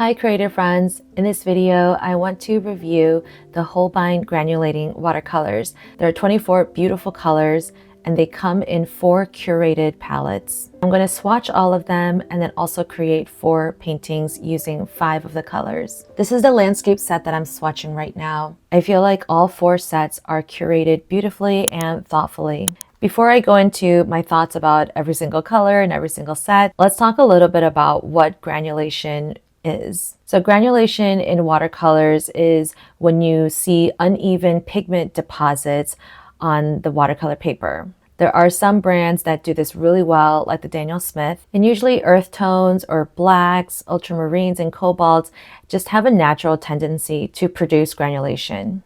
Hi creative friends! In this video, I want to review the Holbein Granulating Watercolors. There are 24 beautiful colors and they come in 4 curated palettes. I'm going to swatch all of them and then also create 4 paintings using 5 of the colors. This is the landscape set that I'm swatching right now. I feel like all 4 sets are curated beautifully and thoughtfully. Before I go into my thoughts about every single color and every single set, let's talk a little bit about what granulation is. So granulation in watercolors is when you see uneven pigment deposits on the watercolor paper. There are some brands that do this really well, like the Daniel Smith, and usually earth tones or blacks, ultramarines, and cobalts just have a natural tendency to produce granulation.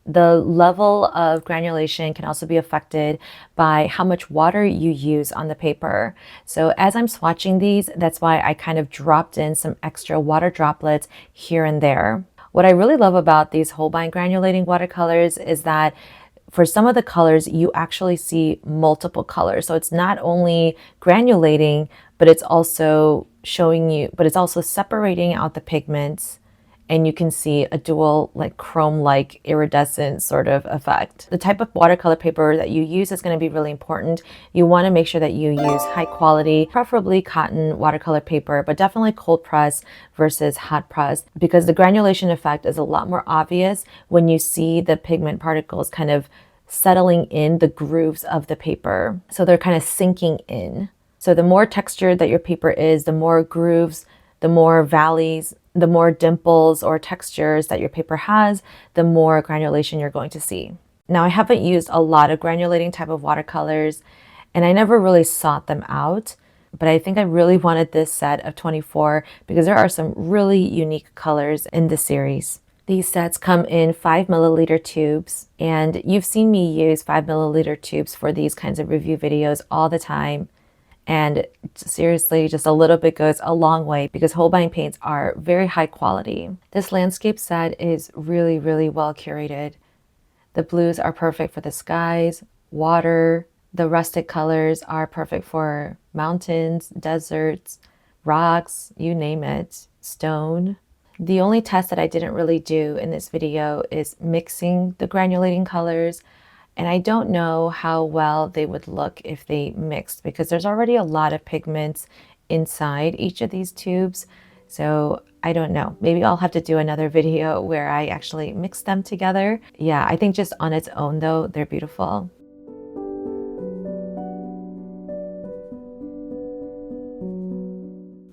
The level of granulation can also be affected by how much water you use on the paper. So as I'm swatching these, that's why I kind of dropped in some extra water droplets here and there. What I really love about these Holbein granulating watercolors is that for some of the colors, you actually see multiple colors. So it's not only granulating, but it's also separating out the pigments, and you can see a dual chrome-like iridescent sort of effect. The type of watercolor paper that you use is going to be really important. You want to make sure that you use high quality, preferably cotton watercolor paper, but definitely cold press versus hot press, because the granulation effect is a lot more obvious when you see the pigment particles kind of settling in the grooves of the paper. So they're kind of sinking in. So the more textured that your paper is, the more grooves, the more valleys, the more dimples or textures that your paper has, the more granulation you're going to see. Now, I haven't used a lot of granulating type of watercolors, and I never really sought them out, but I think I really wanted this set of 24 because there are some really unique colors in this series. These sets come in 5 milliliter tubes, and you've seen me use 5 milliliter tubes for these kinds of review videos all the time. And seriously, just a little bit goes a long way because Holbein paints are very high quality. This landscape set is really, really well curated. The blues are perfect for the skies, water. The rustic colors are perfect for mountains, deserts, rocks, you name it, stone. The only test that I didn't really do in this video is mixing the granulating colors. And I don't know how well they would look if they mixed because there's already a lot of pigments inside each of these tubes. So I don't know. Maybe I'll have to do another video where I actually mix them together. Yeah, I think just on its own though, they're beautiful.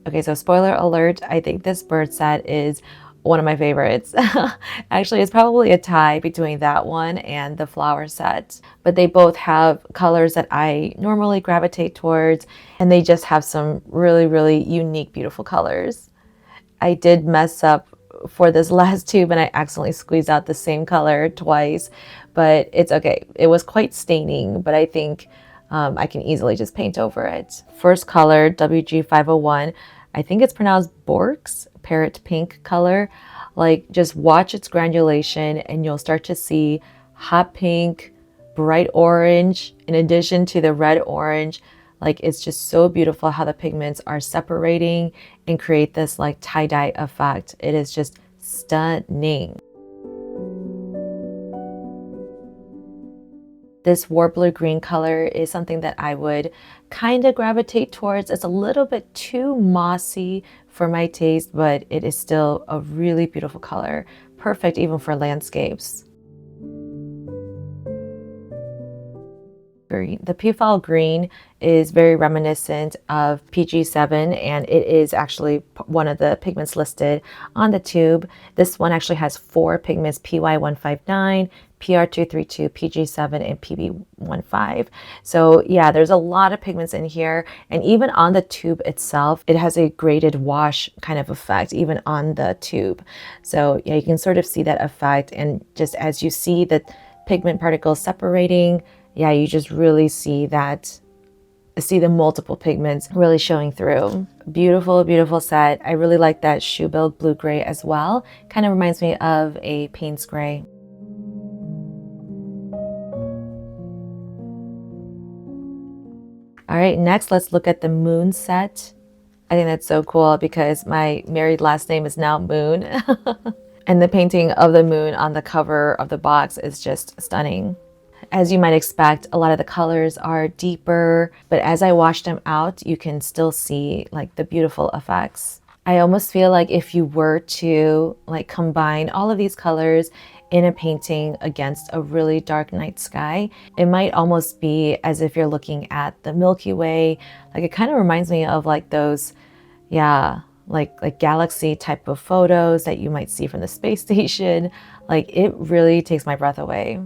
Okay, so spoiler alert, I think this bird set is one of my favorites. Actually, it's probably a tie between that one and the flower set, but they both have colors that I normally gravitate towards, and they just have some really, really unique, beautiful colors. I did mess up for this last tube and I accidentally squeezed out the same color twice, but it's okay. It was quite staining, but I think I can easily just paint over it. First color, WG501. I think it's pronounced Borks, parrot pink color. Like, just watch its granulation and you'll start to see hot pink, bright orange, in addition to the red orange. Like, it's just so beautiful how the pigments are separating and create this like tie-dye effect. It is just stunning. This warbler green color is something that I would kind of gravitate towards. It's a little bit too mossy for my taste, but it is still a really beautiful color. Perfect even for landscapes. Green. The Peafowl green is very reminiscent of PG7, and it is actually one of the pigments listed on the tube. This one actually has 4 pigments: PY159, PR232, PG7, and PB15. So yeah, there's a lot of pigments in here, and even on the tube itself, it has a graded wash kind of effect, even on the tube. So yeah, you can sort of see that effect, and just as you see the pigment particles separating, yeah, you just really see the multiple pigments really showing through. Beautiful, beautiful set. I really like that shoe-billed blue-gray as well. Kind of reminds me of a Payne's gray. All right, next let's look at the moon set. I think that's so cool because my married last name is now Moon. And the painting of the moon on the cover of the box is just stunning. As you might expect, a lot of the colors are deeper, but as I wash them out, you can still see like the beautiful effects. I almost feel like if you were to like combine all of these colors in a painting against a really dark night sky, it might almost be as if you're looking at the Milky Way. Like it kind of reminds me of like those, yeah, like galaxy type of photos that you might see from the space station. Like it really takes my breath away.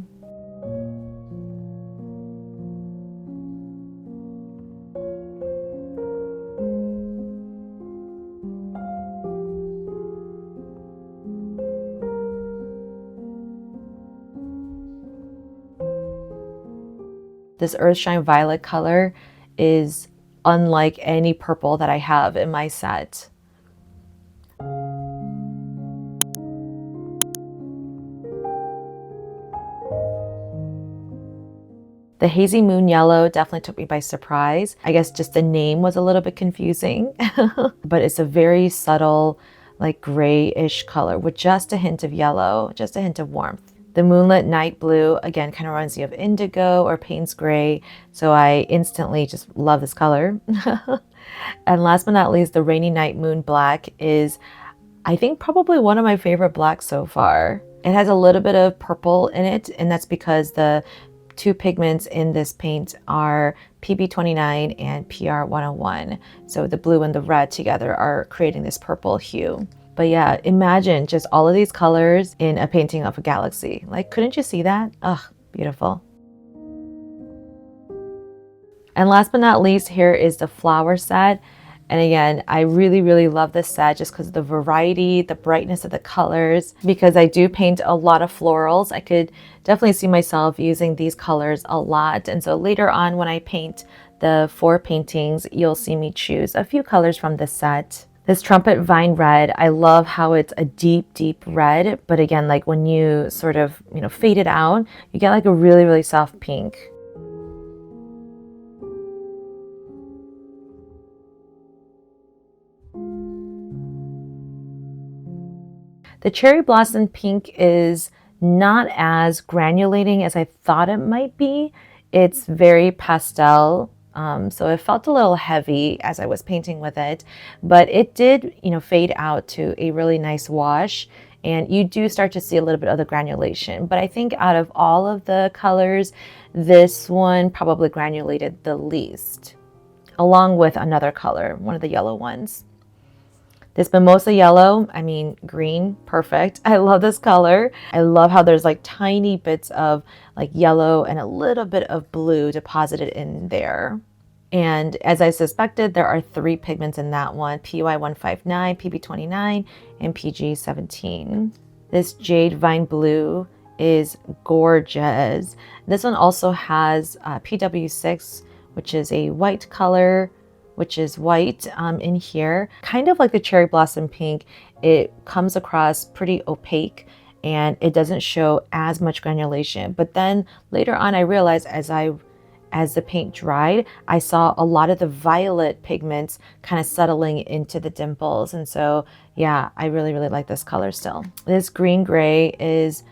This Earthshine Violet color is unlike any purple that I have in my set. The Hazy Moon Yellow definitely took me by surprise. I guess just the name was a little bit confusing, but it's a very subtle, like grayish color with just a hint of yellow, just a hint of warmth. The Moonlit Night Blue, again, kind of reminds me of indigo or Payne's Gray, so I instantly just love this color. And last but not least, the Rainy Night Moon Black is, I think, probably one of my favorite blacks so far. It has a little bit of purple in it, and that's because the two pigments in this paint are PB29 and PR101. So the blue and the red together are creating this purple hue. But yeah, imagine just all of these colors in a painting of a galaxy. Like, couldn't you see that? Ugh, beautiful. And last but not least, here is the flower set. And again, I really love this set just because of the variety, the brightness of the colors. Because I do paint a lot of florals, I could definitely see myself using these colors a lot. And so later on when I paint the 4 paintings, you'll see me choose a few colors from this set. This Trumpet Vine Red, I love how it's a deep red, but again, like when you sort of, fade it out, you get like a really soft pink. The Cherry Blossom Pink is not as granulating as I thought it might be. It's very pastel. So it felt a little heavy as I was painting with it, but it did, fade out to a really nice wash, and you do start to see a little bit of the granulation. But I think out of all of the colors, this one probably granulated the least, along with another color, one of the yellow ones. This Mimosa Yellow, I mean, green, perfect. I love this color. I love how there's like tiny bits of like yellow and a little bit of blue deposited in there. And as I suspected, there are 3 pigments in that one, PY159, PB29, and PG17. This Jade Vine Blue is gorgeous. This one also has PW6, which is a white color, which is white in here. Kind of like the Cherry Blossom Pink, it comes across pretty opaque and it doesn't show as much granulation. But then later on, I realized as the paint dried, I saw a lot of the violet pigments kind of settling into the dimples. And so, yeah, I really like this color still. This green gray is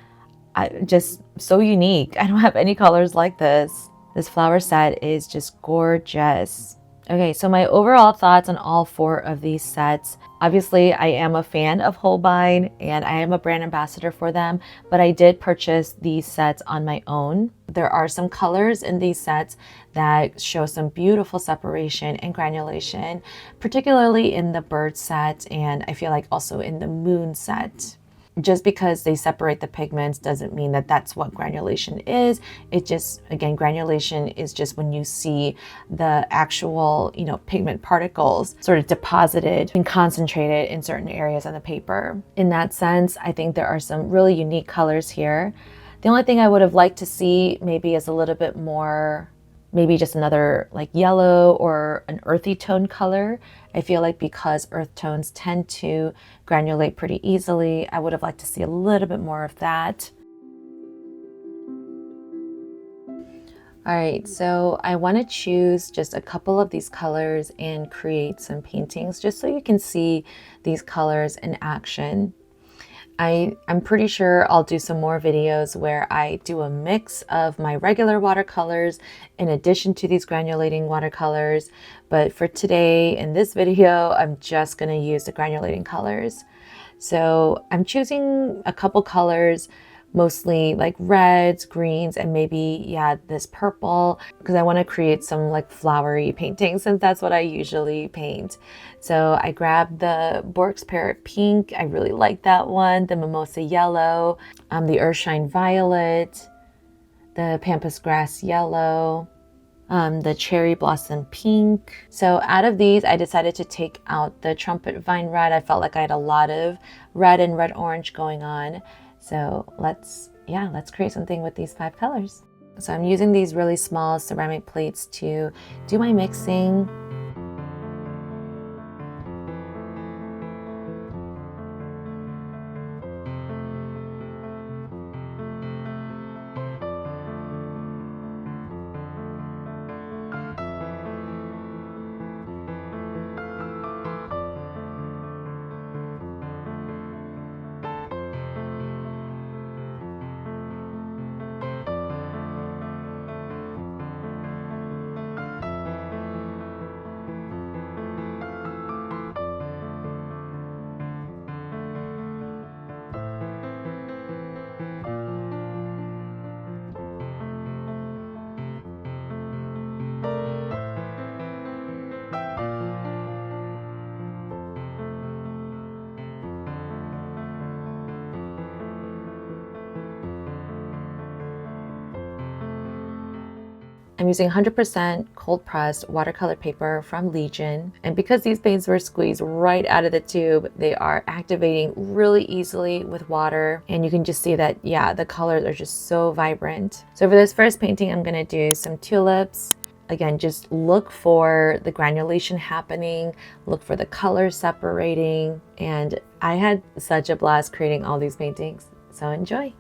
just so unique. I don't have any colors like this. This flower set is just gorgeous. Okay, so my overall thoughts on all 4 of these sets. Obviously, I am a fan of Holbein and I am a brand ambassador for them, but I did purchase these sets on my own. There are some colors in these sets that show some beautiful separation and granulation, particularly in the bird set, and I feel like also in the moon set. Just because they separate the pigments doesn't mean that that's what granulation is. It just, again, granulation is just when you see the actual, pigment particles sort of deposited and concentrated in certain areas on the paper. In that sense, I think there are some really unique colors here. The only thing I would have liked to see maybe is a little bit more, maybe just another like yellow or an earthy tone color. I feel like because earth tones tend to granulate pretty easily, I would have liked to see a little bit more of that. All right, so I want to choose just a couple of these colors and create some paintings just so you can see these colors in action. I'm pretty sure I'll do some more videos where I do a mix of my regular watercolors in addition to these granulating watercolors. But for today, in this video, I'm just going to use the granulating colors. So I'm choosing a couple colors, mostly like reds, greens, and maybe, yeah, this purple, because I want to create some like flowery paintings since that's what I usually paint. So I grabbed the Bork's Parrot Pink. I really like that one. The Mimosa Yellow, the Earthshine Violet, the Pampas Grass Yellow, the Cherry Blossom Pink. So out of these, I decided to take out the Trumpet Vine Red. I felt like I had a lot of red and red orange going on. So let's create something with these 5 colors. So I'm using these really small ceramic plates to do my mixing. I'm using 100% cold pressed watercolor paper from Legion. And because these paints were squeezed right out of the tube, they are activating really easily with water. And you can just see that, yeah, the colors are just so vibrant. So for this first painting, I'm gonna do some tulips. Again, just look for the granulation happening, look for the colors separating. And I had such a blast creating all these paintings. So enjoy.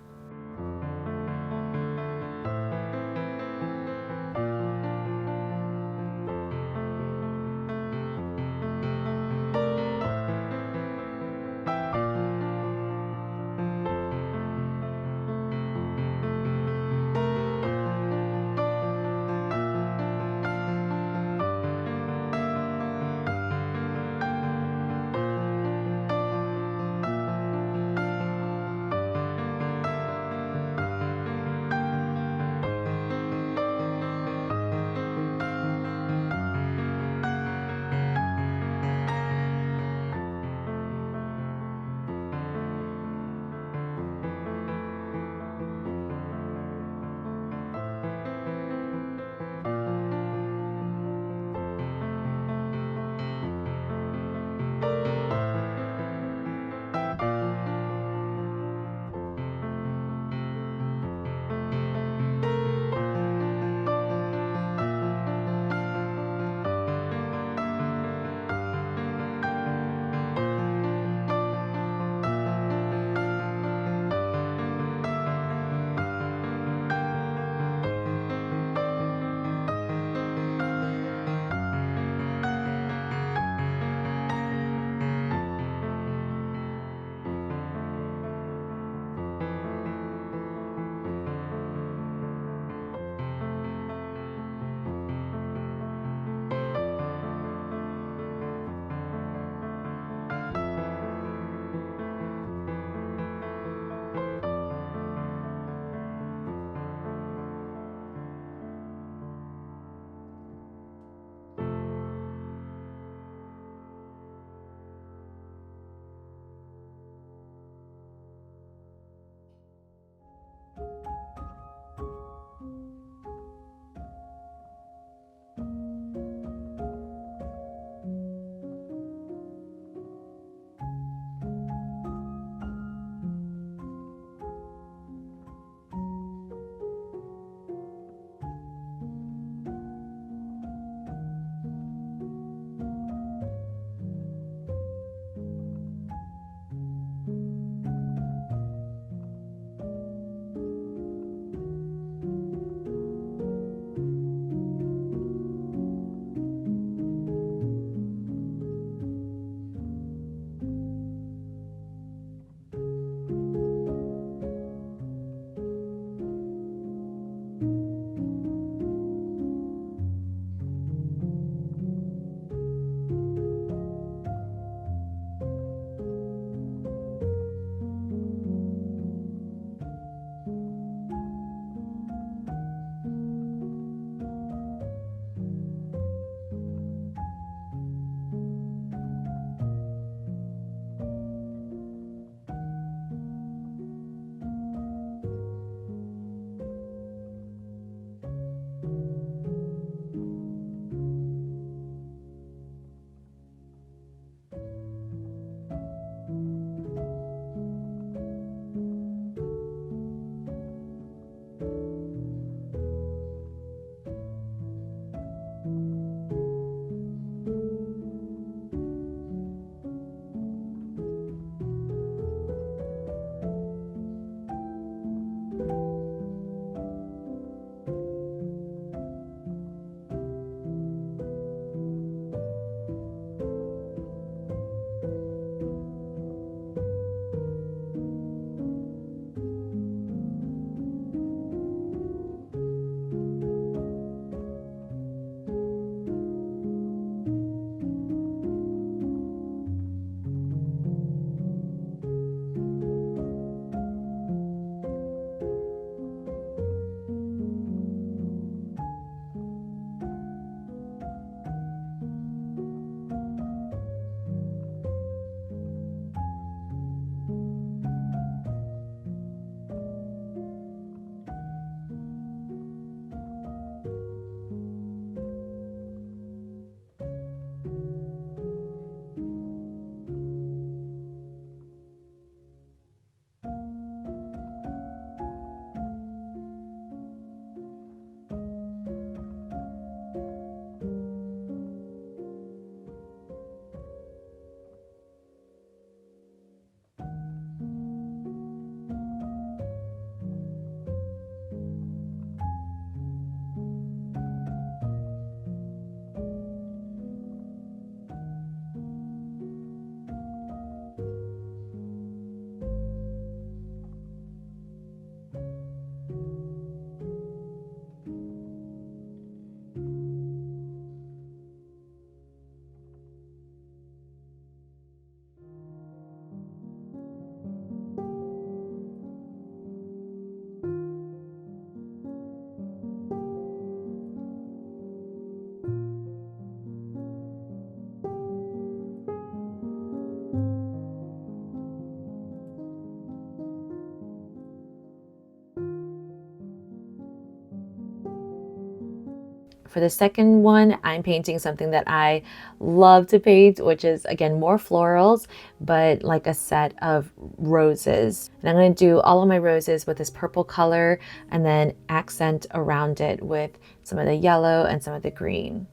For the second one, I'm painting something that I love to paint, which is again more florals, but like a set of roses. And I'm going to do all of my roses with this purple color and then accent around it with some of the yellow and some of the green.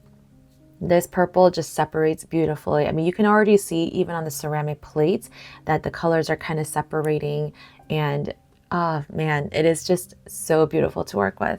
This purple just separates beautifully. I mean, you can already see even on the ceramic plates that the colors are kind of separating, and oh man, it is just so beautiful to work with.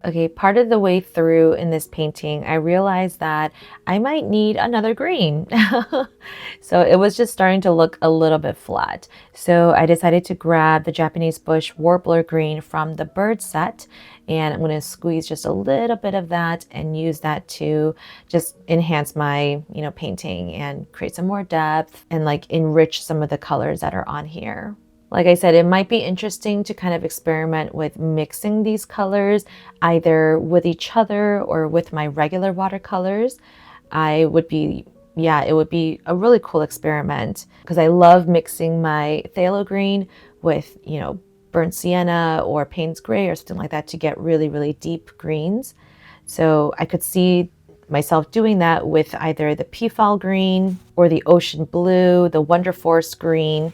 Okay, part of the way through in this painting, I realized that I might need another green. So it was just starting to look a little bit flat. So I decided to grab the Japanese bush warbler green from the bird set, and I'm going to squeeze just a little bit of that and use that to just enhance my, painting and create some more depth and like enrich some of the colors that are on here. Like I said, it might be interesting to kind of experiment with mixing these colors either with each other or with my regular watercolors. It would be a really cool experiment because I love mixing my phthalo green with, burnt sienna or Payne's gray or something like that to get really, really deep greens. So I could see myself doing that with either the peafowl green or the ocean blue, the Wonder Forest green,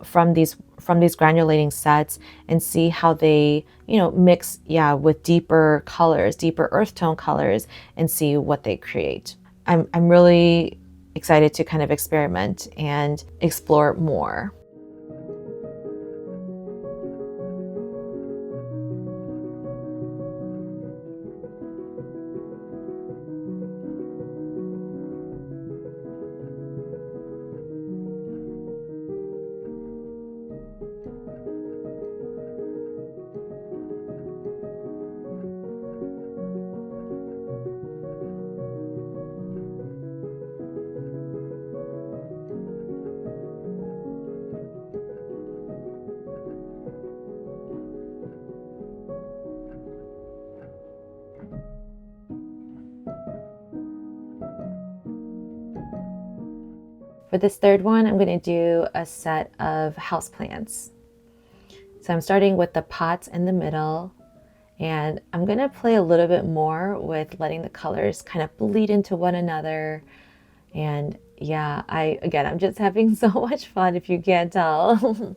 from these granulating sets, and see how they mix with deeper colors, deeper earth tone colors, and see what they create. I'm really excited to kind of experiment and explore more. For this third one, I'm going to do a set of houseplants. So I'm starting with the pots in the middle, and I'm going to play a little bit more with letting the colors kind of bleed into one another. And yeah, I'm just having so much fun if you can't tell.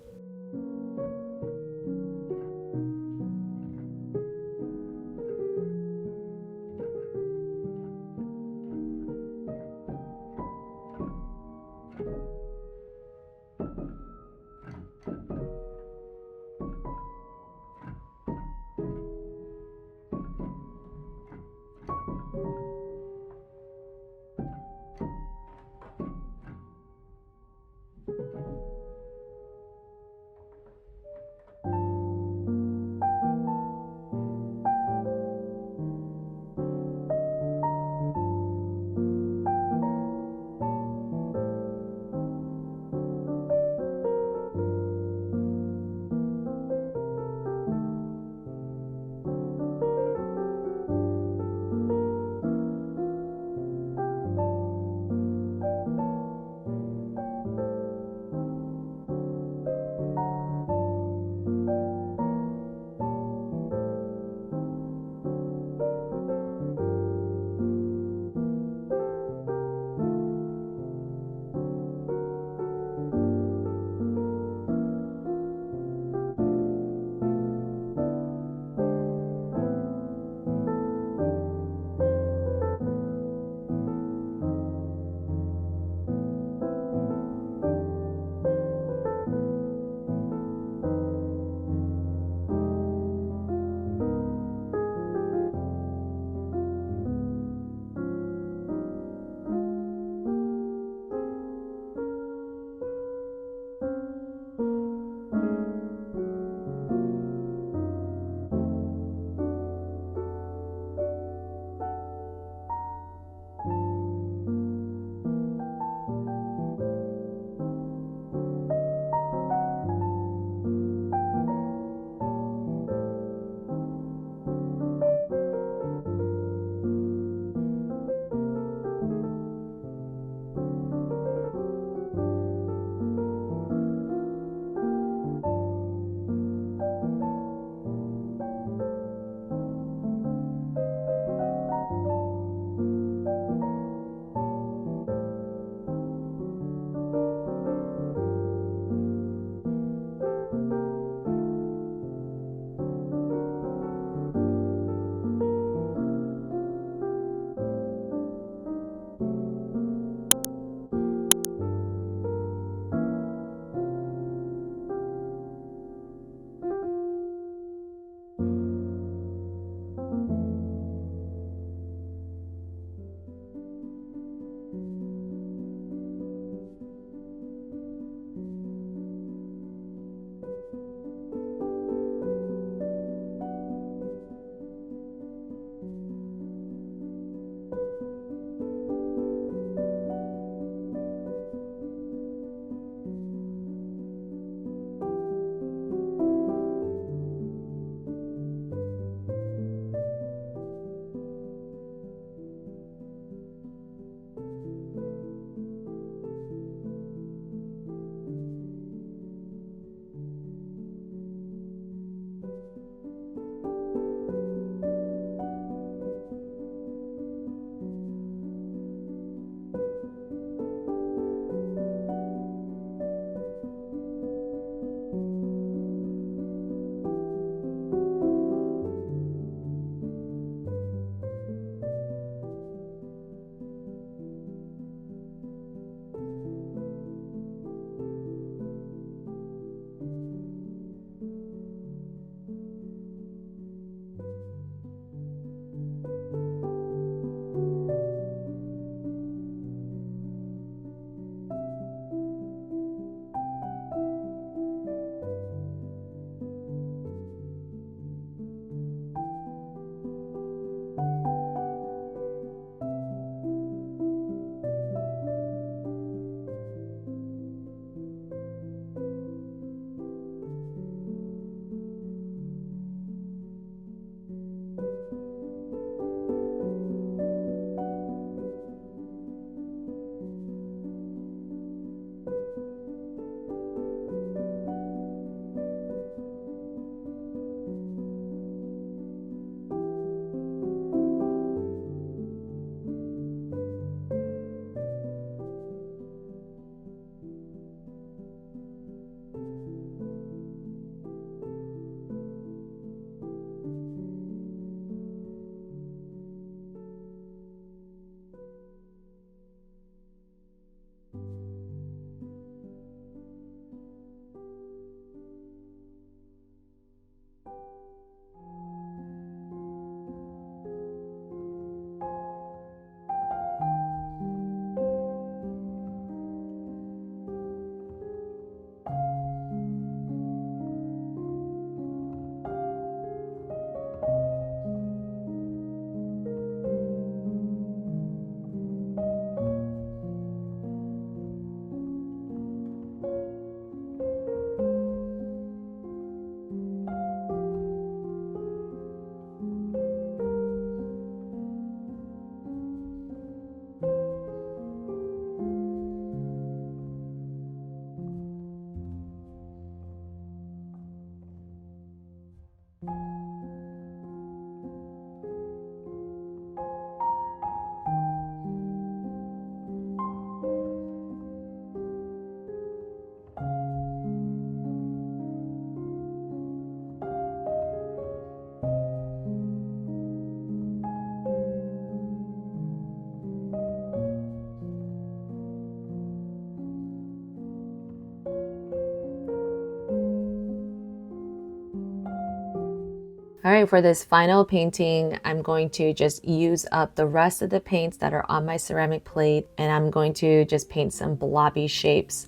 All right, for this final painting, I'm going to just use up the rest of the paints that are on my ceramic plate, and I'm going to just paint some blobby shapes.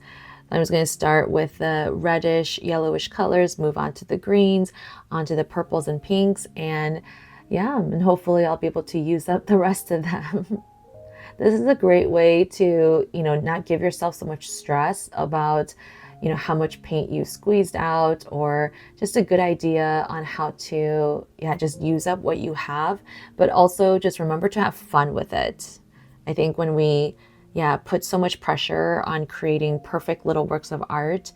I'm just going to start with the reddish, yellowish colors, move on to the greens, onto the purples and pinks, and yeah, and hopefully I'll be able to use up the rest of them. This is a great way to, not give yourself so much stress about, how much paint you squeezed out, or just a good idea on how to, just use up what you have, but also just remember to have fun with it. I think when we, put so much pressure on creating perfect little works of art,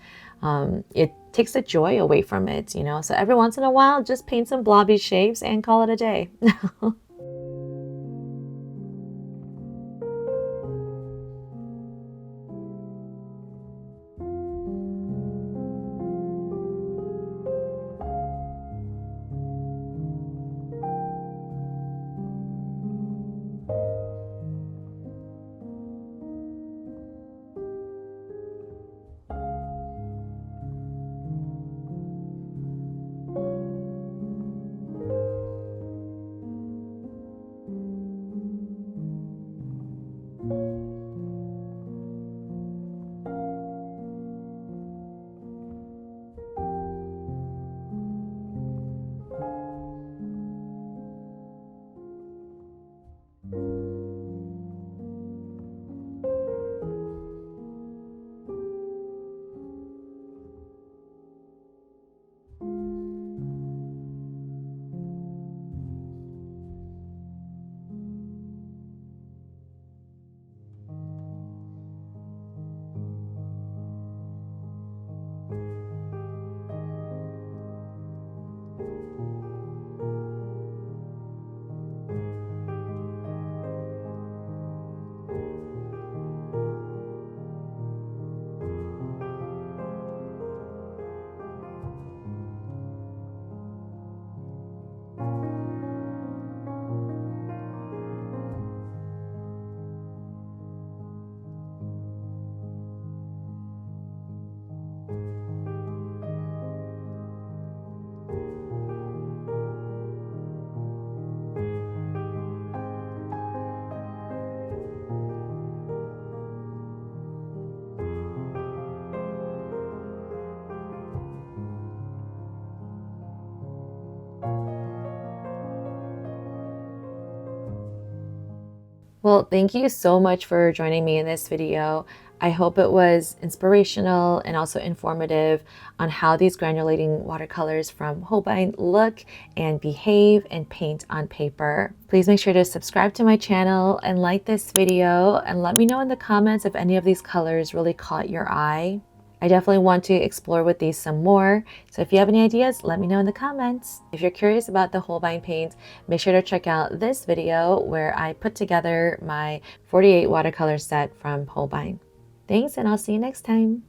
it takes the joy away from it, So every once in a while, just paint some blobby shapes and call it a day. Well, thank you so much for joining me in this video. I hope it was inspirational and also informative on how these granulating watercolors from Holbein look and behave and paint on paper. Please make sure to subscribe to my channel and like this video, and let me know in the comments if any of these colors really caught your eye. I definitely want to explore with these some more. So if you have any ideas, let me know in the comments. If you're curious about the Holbein paint, make sure to check out this video where I put together my 48 watercolor set from Holbein. Thanks, and I'll see you next time.